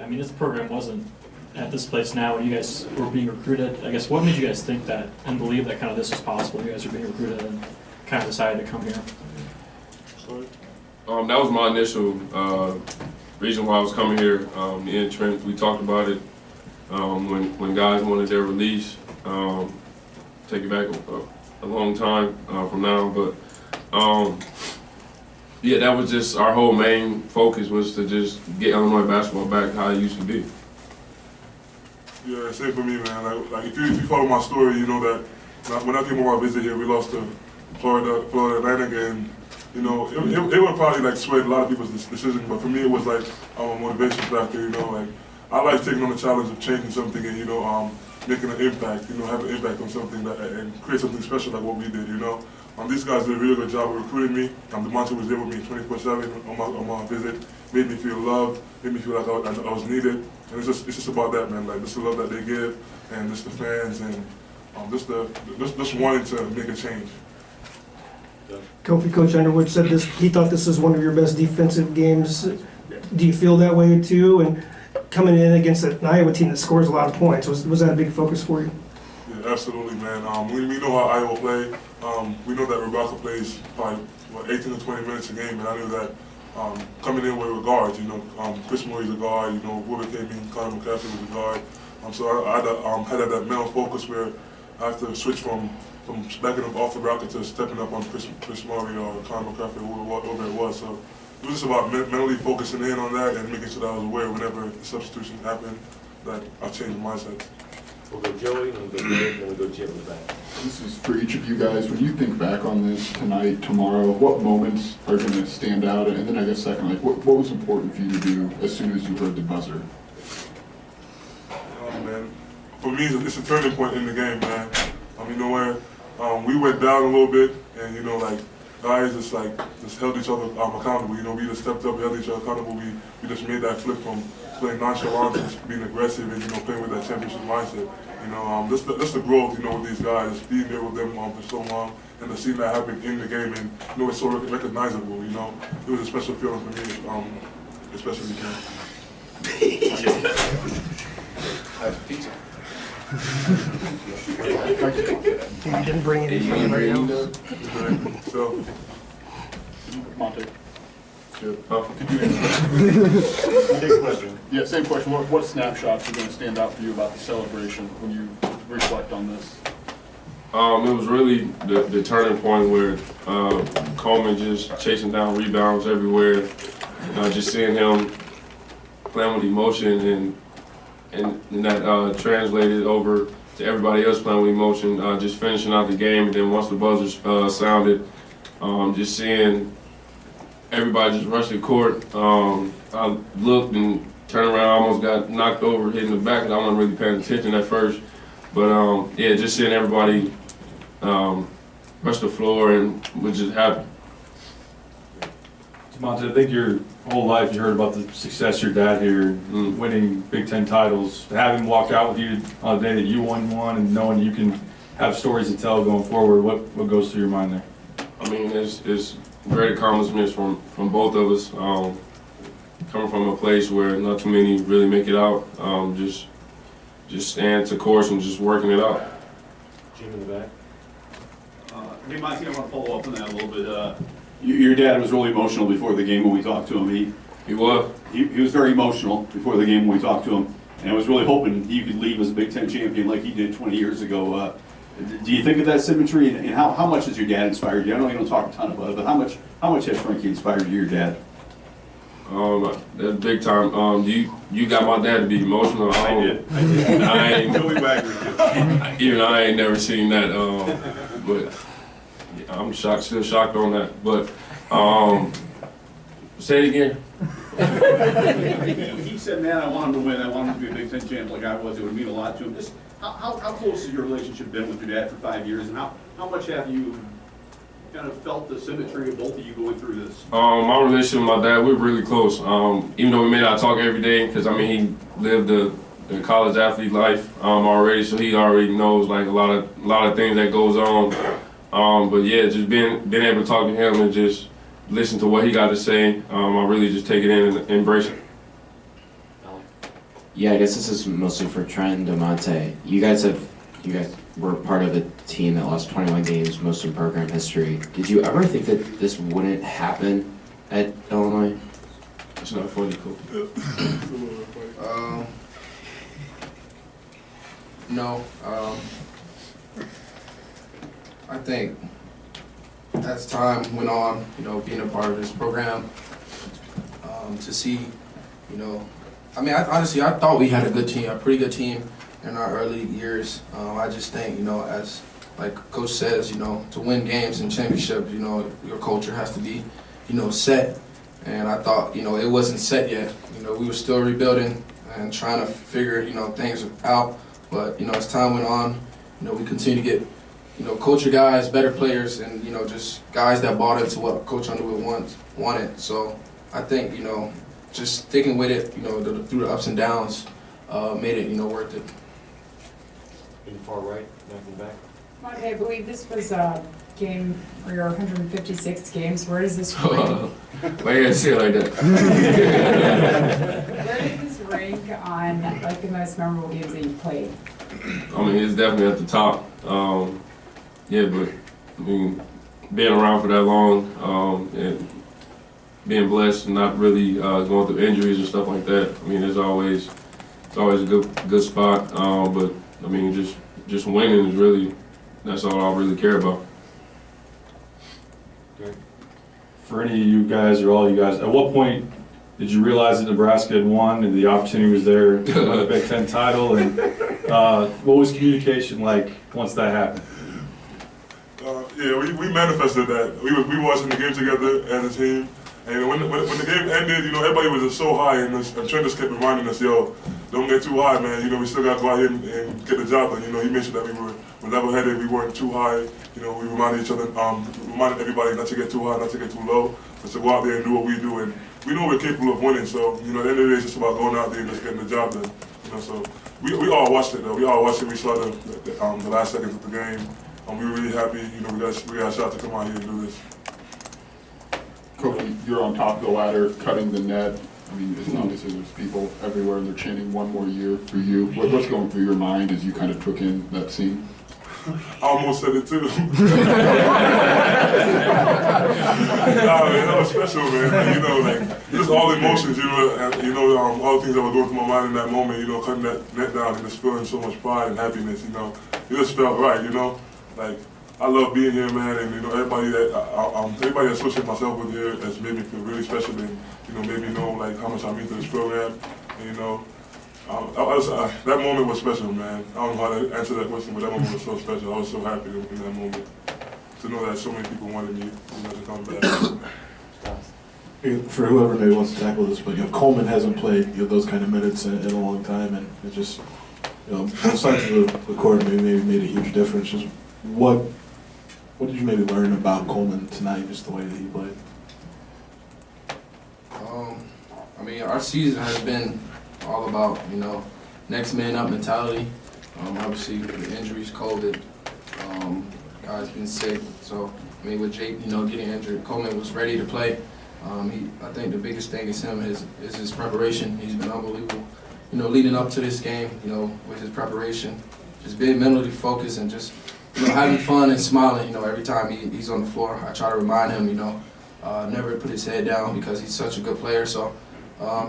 I mean, this program wasn't at this place now when you guys were being recruited. I guess what made you guys think that and believe that kind of this was possible? You guys were being recruited and kind of decided to come here. That was my initial reason why I was coming here. Me and Trent, we talked about it when guys wanted their release. Take it back a long time from now, but yeah, that was just our whole main focus was to just get Illinois basketball back how it used to be. Yeah, same for me, man. Like if you follow my story, you know that when I came on my visit here, we lost to Florida Atlantic, and you know it would probably like sway a lot of people's decision, but for me it was like a motivation factor. You know, like I like taking on the challenge of changing something and making an impact. You know, have an impact on something and create something special like what we did. You know, these guys did a really good job of recruiting me. DeMonte was there with me 24/7 on my visit. Made me feel loved. Made me feel like I was needed. And it's just about that, man. Like just the love that they give, and just the fans, and just wanting to make a change. Kofi, Coach Underwood said this. He thought this was one of your best defensive games. Do you feel that way too? And coming in against an Iowa team that scores a lot of points, was that a big focus for you? Yeah, absolutely, man. We know how Iowa play. We know that Rebecca plays probably 18 to 20 minutes a game, and I knew that coming in with guards. You know, Chris Murray's a guard. You know, Wilbur came in, Connor McCaffrey was a guard. So I had that mental focus where I have to switch from backing up off the bracket to stepping up on Chris Murray or Connor McCaffrey, whoever it was. So it was just about mentally focusing in on that and making sure that I was aware whenever the substitution happened that I changed my mindset. We'll go Joey, then we'll go Greg, then we'll go Jim in the back. This is for each of you guys. When you think back on this tonight, tomorrow, what moments are going to stand out? And then I guess second, like what was important for you to do as soon as you heard the buzzer? Oh man, for me it's a turning point in the game, man. You know where we went down a little bit, and you know like guys just held each other accountable. You know, we just stepped up, held each other accountable. We just made that flip from playing nonchalant to being aggressive and playing with that championship mindset. You know, just the growth. You know, with these guys, being there with them for so long, and to see that happen in the game, and it's so recognizable. You know, it was a special feeling for me, especially the game. Pizza. You didn't bring anything right now. So, Monte. Good. Next question. Yeah, same question. What snapshots are going to stand out for you about the celebration when you reflect on this? It was really the turning point where Coleman just chasing down rebounds everywhere, just seeing him playing with emotion and that translated over to everybody else playing with emotion, just finishing out the game. And then once the buzzer sounded, just seeing everybody just rush the court. I looked and turned around, almost got knocked over, hitting the back, because I wasn't really paying attention at first. But yeah, just seeing everybody rush the floor and was just happy. DeMonte, I think your whole life you heard about the success of your dad here, winning Big Ten titles. To have him walk out with you on the day that you won one and knowing you can have stories to tell going forward, what goes through your mind there? I mean, it's great accomplishments from both of us. Coming from a place where not too many really make it out, just staying to course and just working it out. Jim in the back. Hey, Monty, I want to follow up on that a little bit. Your dad was really emotional before the game when we talked to him. He was. He was very emotional before the game when we talked to him, and I was really hoping you could leave as a Big Ten champion like he did 20 years ago. Do you think of that symmetry, and how much has your dad inspired you? I know you don't talk a ton about it, but how much has Frankie inspired your dad? That's big time. You got my dad to be emotional. I did. I ain't, Billy Wagner did. even I ain't never seen that. But yeah, I'm shocked, still shocked on that. But say it again. He said, "Man, I want him to win. I want him to be a Big Ten champ like I was. It would mean a lot to him." Just how close has your relationship been with your dad for 5 years, and how much have you kind of felt the symmetry of both of you going through this? My relationship with my dad, we're really close. Even though we may not talk every day, because I mean he lived the college athlete life already, so he already knows like a lot of things that goes on. But yeah, just being able to talk to him and just listen to what he got to say, I really just take it in and embrace it. Yeah, I guess this is mostly for Trent and DeMonte. You guys were part of a team that lost 21 games, most in program history. Did you ever think that this wouldn't happen at Illinois? It's not funny, Kofi. No. I think as time went on, being a part of this program, to see, I mean, honestly, I thought we had a good team, a pretty good team in our early years. I just think, as like Coach says, to win games and championships, your culture has to be, set. And I thought, it wasn't set yet. We were still rebuilding and trying to figure, things out. But, as time went on, we continue to get, culture guys, better players, and, just guys that bought into what Coach Underwood wanted. So I think, just sticking with it, through the ups and downs, made it, worth it. In the far right, back in the back. Okay, I believe this was a game for your 156 games. Where does this rank? Why you gotta say it like that? Where does this rank on like the most memorable games that you've played? I mean, it's definitely at the top. Yeah, but I mean, being around for that long and being blessed and not really going through injuries and stuff like that. I mean, it's always a good spot. But I mean, just winning is really, that's all I really care about. For any of you guys or all you guys, at what point did you realize that Nebraska had won and the opportunity was there to win the Big Ten title? And what was communication like once that happened? Yeah, we manifested that. We were watching the game together as a team. And when the game ended, everybody was just so high, and Trent just kept reminding us, yo, don't get too high, man. We still got to go out here and get the job done. He mentioned that we were level-headed, we weren't too high. We reminded each other, reminded everybody not to get too high, not to get too low, but to go out there and do what we do. And we know we're capable of winning, so, at the end of the day, it's just about going out there and just getting the job done. So we all watched it, though. We all watched it. We saw the last seconds of the game. We were really happy, we got a shot to come out here and do this. Kofi, you're on top of the ladder, cutting the net. I mean, it's obviously there's people everywhere and they're chanting one more year for you. What's going through your mind as you kind of took in that scene? I almost said it too. Nah, man, that was special, man. Just all the emotions, all the things that were going through my mind in that moment, cutting that net down and just feeling so much pride and happiness, it just felt right, Like, I love being here, man, and everybody that everybody that associates myself with here has made me feel really special, and made me know like how much I mean to this program. And, that moment was special, man. I don't know how to answer that question, but that moment was so special. I was so happy in that moment to know that so many people wanted me to come back. For whoever maybe wants to tackle this, but Coleman hasn't played those kind of minutes in a long time, and it just both sides of the court maybe made a huge difference. Just what did you maybe learn about Coleman tonight, just the way that he played? I mean, our season has been all about, next man up mentality. Obviously, with injuries, COVID, guys been sick. So, I mean, with Jake, getting injured, Coleman was ready to play. I think the biggest thing is his preparation. He's been unbelievable. Leading up to this game, with his preparation, just being mentally focused and just having fun and smiling, every time he's on the floor. I try to remind him, never put his head down because he's such a good player. So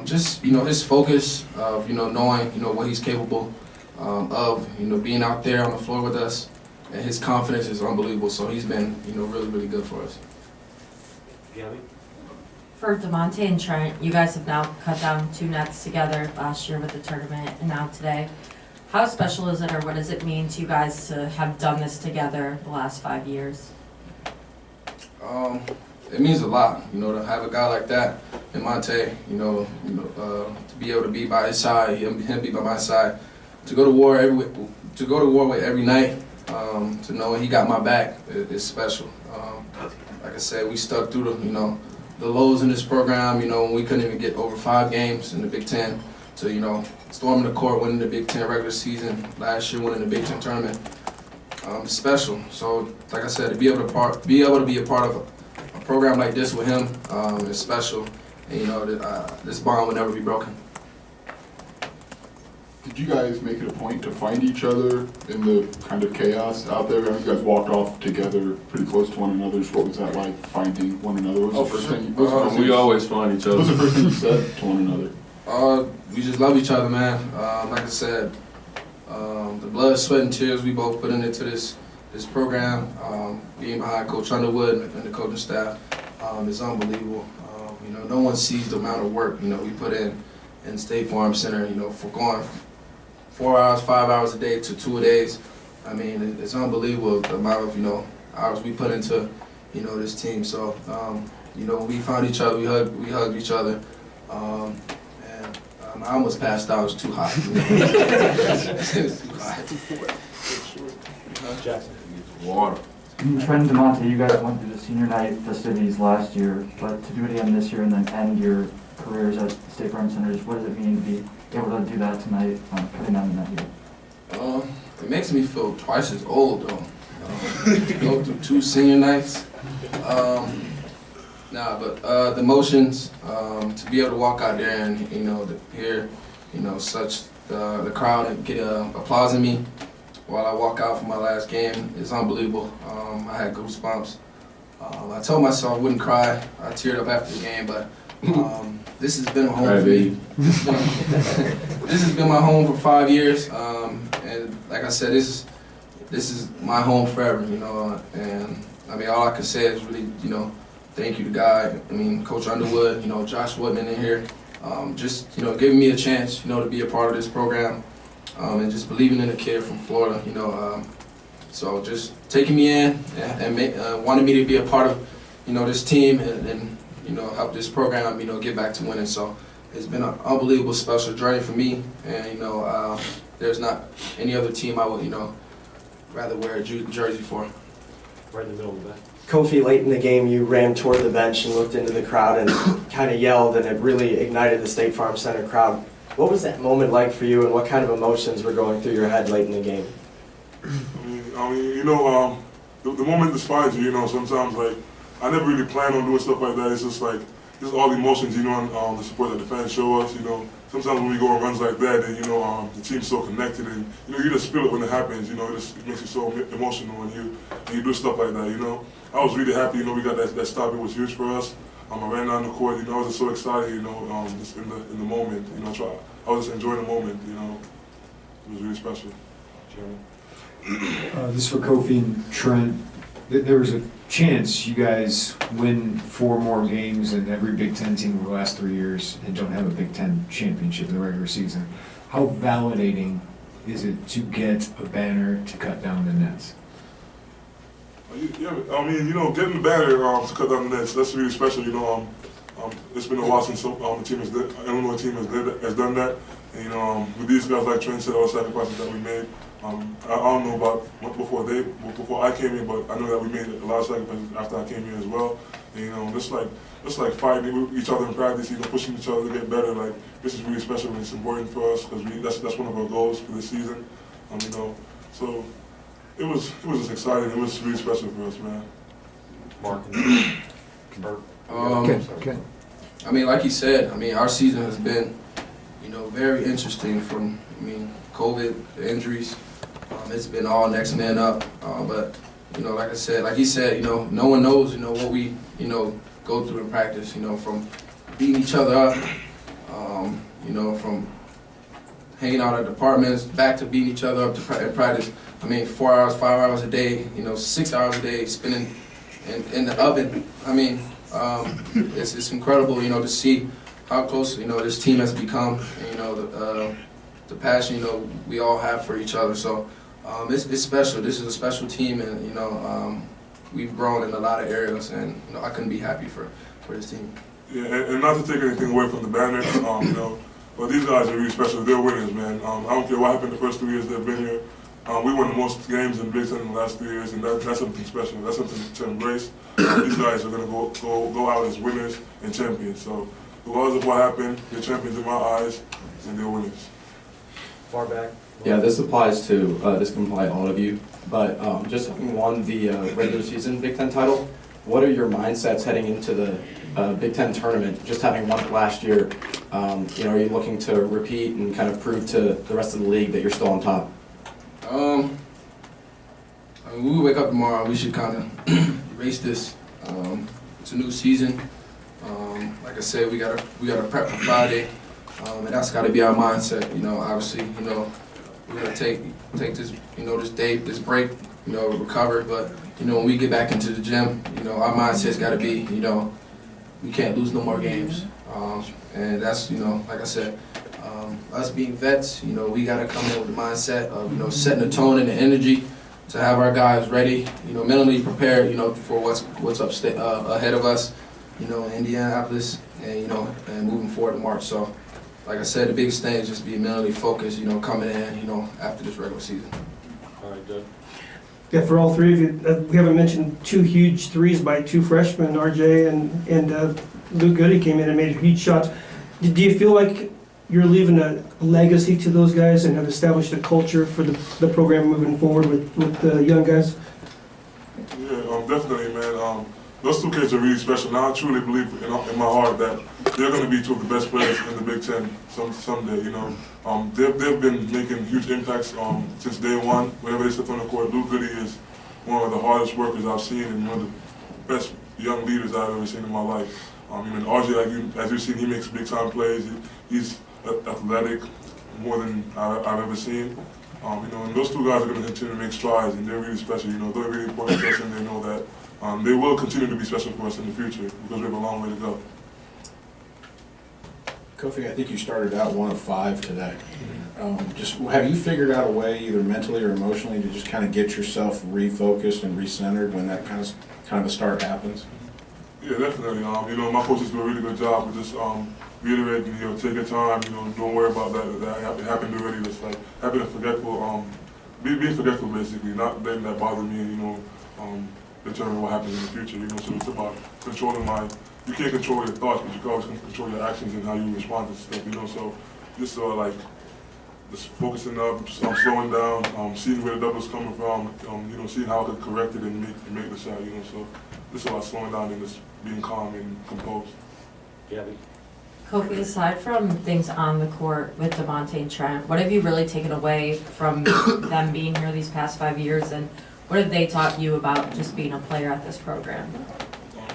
just, his focus of, knowing, what he's capable of, being out there on the floor with us, and his confidence is unbelievable. So he's been, really, really good for us. Gabby? For DeMonte and Trent, you guys have now cut down 2 nets together last year with the tournament and now today. How special is it, or what does it mean to you guys to have done this together the last 5 years? It means a lot, to have a guy like that in Monte, to be able to be by his side, him be by my side, to go to war with every night, to know he got my back is special. Like I said, we stuck through the lows in this program, when we couldn't even get over 5 games in the Big Ten, to storming the court, winning the Big Ten regular season, last year winning the Big Ten tournament. It's special. So, like I said, to be able to be a part of a program like this with him is special. And this bond will never be broken. Did you guys make it a point to find each other in the kind of chaos out there? I mean, you guys walked off together pretty close to one another. So what was that like, finding one another? What was the first thing We always find each other. What was the first thing you said to one another? We just love each other, man. Like I said, the blood, sweat, and tears we both put into this program, being behind Coach Underwood and the coaching staff, is unbelievable. You know, no one sees the amount of work, you know, we put in State Farm Center, you know, for going 4 hours, 5 hours a day to 2 days. I mean, it's unbelievable the amount of, you know, hours we put into, you know, this team. So, you know, when we found each other, we hugged each other. I almost passed out. It was too hot. It was too hot. Jackson. Water. Trent and DeMonte, you guys went through the senior night festivities last year, but to do it again this year and then end your careers at State Farm Centers, what does it mean to be able to do that tonight, putting down the net here? It makes me feel twice as old, though. Go through 2 senior nights. The emotions, to be able to walk out there and, you know, to hear, you know, the crowd and get applause in me while I walk out for my last game is unbelievable. I had goosebumps. I told myself I wouldn't cry. I teared up after the game, but this has been a home for me. This has been my home for 5 years, and like I said, this is my home forever, you know. And I mean, all I can say is really, you know, thank you to God. I mean, Coach Underwood, you know, Josh Woodman in here, just, you know, giving me a chance, you know, to be a part of this program, and just believing in a kid from Florida, you know. So just taking me in and wanting me to be a part of, you know, this team and you know, help this program, you know, get back to winning. So it's been an unbelievable special journey for me, and you know, there's not any other team I would, you know, rather wear a jersey for. Right in the middle of the back. Kofi, late in the game, you ran toward the bench and looked into the crowd and kind of yelled, and it really ignited the State Farm Center crowd. What was that moment like for you, and what kind of emotions were going through your head late in the game? I mean, you know, the moment defines you. You know, sometimes like I never really plan on doing stuff like that. It's just like just all the emotions, you know, and the support that the fans show us. You know, sometimes when we go on runs like that, and you know, the team's so connected, and you know, you just feel it when it happens. You know, it makes you so emotional when you do stuff like that. You know, I was really happy. You know, we got that stop. It was huge for us. I ran down the court. You know, I was just so excited. You know, just in the moment. You know, I was just enjoying the moment. You know, it was really special. Jeremy. This is for Kofi and Trent. There was a chance you guys win 4 more games than every Big Ten team over the last 3 years and don't have a Big Ten championship in the regular season. How validating is it to get a banner to cut down the nets? Yeah, I mean, you know, getting the banner to cut down the nets, that's really special. You know, it's been a while since the team Illinois team has done that. And, you know, with these guys, like Trent said, all the sacrifices that we made. I don't know about before I came here, but I know that we made a lot of sacrifices after I came here as well. And, you know, just like fighting with each other in practice, you know, pushing each other to get better. Like, this is really special and it's important for us because that's one of our goals for this season. You know, so it was just exciting. It was really special for us, man. Mark and Bert. Okay. I mean, like you said, I mean, our season has been, you know, very interesting from, I mean, COVID, the injuries. It's been all next man up. But, you know, like I said, like he said, you know, no one knows, you know, what we, you know, go through in practice, you know, from beating each other up, you know, from hanging out at apartments, back to beating each other up in practice. I mean, 4 hours, 5 hours a day, you know, 6 hours a day, spinning in the oven. I mean, it's incredible, you know, to see how close, you know, this team has become, and, you know, the passion, you know, we all have for each other. So it's special. This is a special team, and, you know, we've grown in a lot of areas, and, you know, I couldn't be happy for this team. Yeah, and not to take anything away from the banner, you know, but these guys are really special. They're winners, man. I don't care what happened the first 3 years they've been here. We won the most games in the Big Ten in the last 3 years, and that's something special. That's something to embrace. These guys are going to go out as winners and champions. So regardless of what happened, they're champions in my eyes, and they're winners. Far back. Yeah, this applies to, this can apply to all of you, but just having won the regular season Big Ten title, what are your mindsets heading into the Big Ten tournament? Just having won it last year, you know, are you looking to repeat and kind of prove to the rest of the league that you're still on top? I mean, when we wake up tomorrow, we should kind of erase this. It's a new season. Like I said, we gotta prep for Friday, and that's got to be our mindset. You know, obviously, you know, we're gonna take this, you know, this break, you know, recover. But you know, when we get back into the gym, you know, our mindset's got to be, you know, we can't lose no more games. And that's, you know, like I said, us being vets, you know, we got to come in with the mindset of, you know, setting the tone and the energy to have our guys ready, you know, mentally prepared, you know, for what's ahead of us, you know, in Indianapolis, and you know, and moving forward to March. So, like I said, the biggest thing is just be mentally focused, you know, coming in, you know, after this regular season. All right, Doug. Yeah, for all three of you, we haven't mentioned two huge threes by two freshmen, RJ and Luke Goody came in and made huge shots. Do you feel like you're leaving a legacy to those guys and have established a culture for the program moving forward with the young guys? Yeah, definitely, man. Those two kids are really special. Now I truly believe in my heart that they're going to be two of the best players in the Big Ten someday. You know, they've been making huge impacts since day one. Whenever they step on the court, Luke Goody is one of the hardest workers I've seen and one of the best young leaders I've ever seen in my life. And RJ, as you've seen, he makes big time plays. He's athletic more than I've ever seen. You know, and those two guys are going to continue to make strides, and they're really special. You know, they're really important to us, and they know that they will continue to be special for us in the future because we have a long way to go. Kofi, I think you started out 1 of 5 today. Just have you figured out a way, either mentally or emotionally, to just kind of get yourself refocused and recentered when that kind of a start happens? Yeah, definitely. You know, my coaches do a really good job with just reiterating, you know, take your time, you know, don't worry about that happened already. Just like having a forgetful, being forgetful basically, not letting that bother me, and, you know, determine what happens in the future. You know, so it's about controlling you can't control your thoughts, but you can always control your actions and how you respond to stuff. You know, so just like just focusing up, slowing down, seeing where the double's coming from, you know, seeing how I could correct it and make the shot. You know, so just about slowing down and just being calm and composed. Gabby. Kofi, aside from things on the court with DeMonte and Trent, what have you really taken away from them being here these past 5 years, and what have they taught you about just being a player at this program?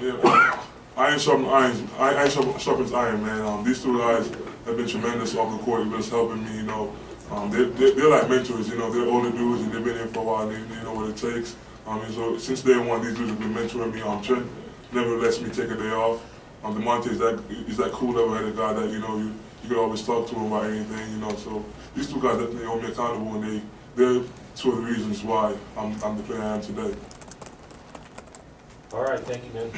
Yeah, iron sharpens iron, man. These two guys have been tremendous off the court, just helping me, you know. They're like mentors, you know. They're older dudes and they've been here for a while and they know what it takes. And so since day one, these dudes have been mentoring me. Trent never lets me take a day off. DeMonte is that cool level-headed guy that, you know, you can always talk to him about anything, you know. So these two guys definitely hold me accountable, and they're two of the reasons why I'm the player I am today. All right, thank you, man.